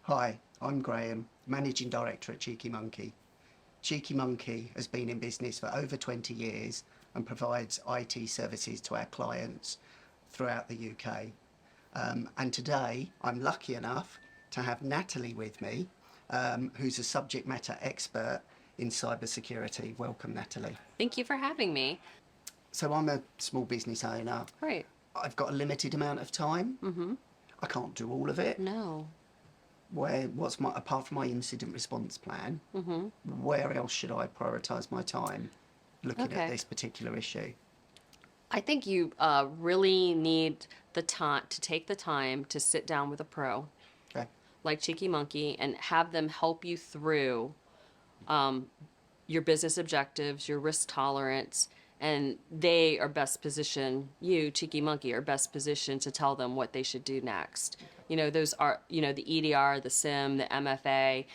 Hi, I'm Graham, Managing Director at Cheeky Monkey. Cheeky Monkey has been in business for over 20 years and provides IT services to our clients throughout the UK. And today I'm lucky enough to have Natalie with me, who's a subject matter expert in cybersecurity. Welcome, Natalie. Thank you for having me. So I'm a small business owner. Right. I've got a limited amount of time. Mm-hmm. I can't do all of it. No. Apart from my incident response plan, Mm-hmm. where else should I prioritise my time looking at Okay. this particular issue? I think you really need the time to take the time to sit down with a pro Okay. like Cheeky Monkey and have them help you through your business objectives, your risk tolerance, and they are best positioned, you, Cheeky Monkey, are best positioned to tell them what they should do next. Those are, the EDR, the SIM, the MFA.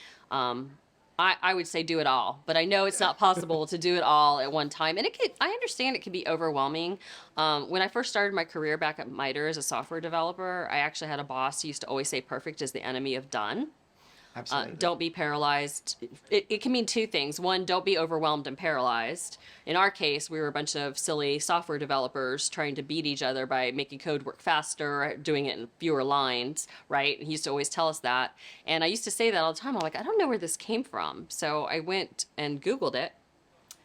I would say do it all, but I know it's not possible to do it all at one time. And I understand it can be overwhelming. When I first started my career back at MITRE as a software developer, I actually had a boss who used to always say perfect is the enemy of done. Absolutely. Don't be paralyzed. It can mean two things. One, don't be overwhelmed and paralyzed. In our case, we were a bunch of silly software developers trying to beat each other by making code work faster, doing it in fewer lines, right? And he used to always tell us that. And I used to say that all the time. I'm like, I don't know where this came from. So I went and Googled it.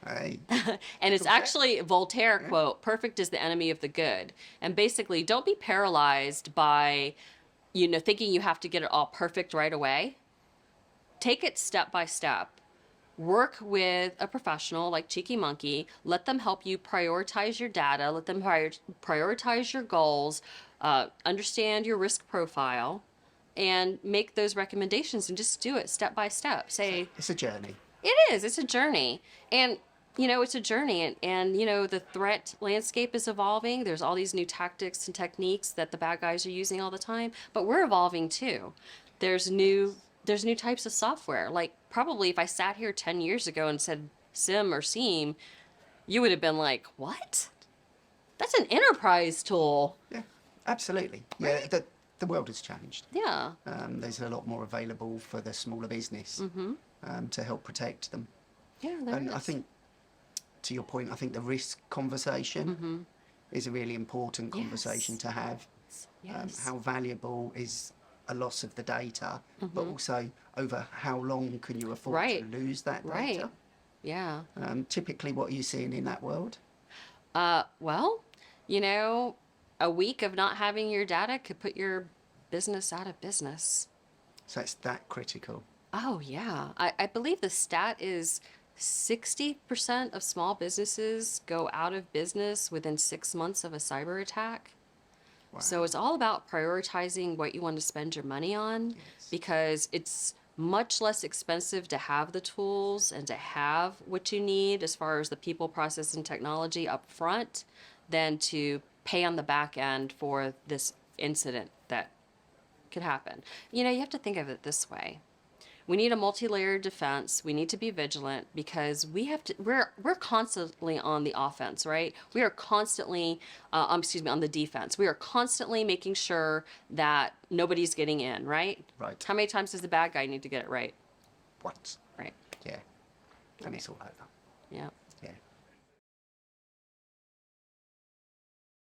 Hey, And it's Okay. actually a Voltaire quote, perfect is the enemy of the good. And basically, don't be paralyzed by, thinking you have to get it all perfect right away. Take it step by step. Work with a professional like Cheeky Monkey. Let them help you prioritize your data. Let them prioritize your goals. Understand your risk profile, and make those recommendations. And just do it step by step. Say it's a journey. it is. It's a journey, and it's a journey, and the threat landscape is evolving. There's all these new tactics and techniques that the bad guys are using all the time, but we're evolving too. There's new there's new types of software. Like probably if I sat here 10 years ago and said SIM or SIEM, you would have been like, "What? That's an enterprise tool." Yeah, absolutely. Yeah, the world has changed. Yeah. There's a lot more available for the smaller business Mhm. to help protect them. Yeah, there And is. I think, to your point, I think the risk conversation is a really important conversation Yes. to have. Yes. How valuable is a loss of the data, but also over how long can you afford Right. to lose that Right. data? Yeah. Typically, what are you seeing in that world? Well, you know, a week of not having your data could put your business out of business. So it's that critical. Oh, yeah. I believe the stat is 60% of small businesses go out of business within 6 months of a cyber attack. Wow. So it's all about prioritizing what you want to spend your money on Yes. because it's much less expensive to have the tools and to have what you need as far as the people, process, and technology up front than to pay on the back end for this incident that could happen. You have to think of it this way. We need a multi-layered defense. We need to be vigilant because we're constantly on the offense, right? We are constantly, on the defense. We are constantly making sure that nobody's getting in, right? Right. How many times does the bad guy need to get it right? What? Right. Yeah. And it's all over. Yeah.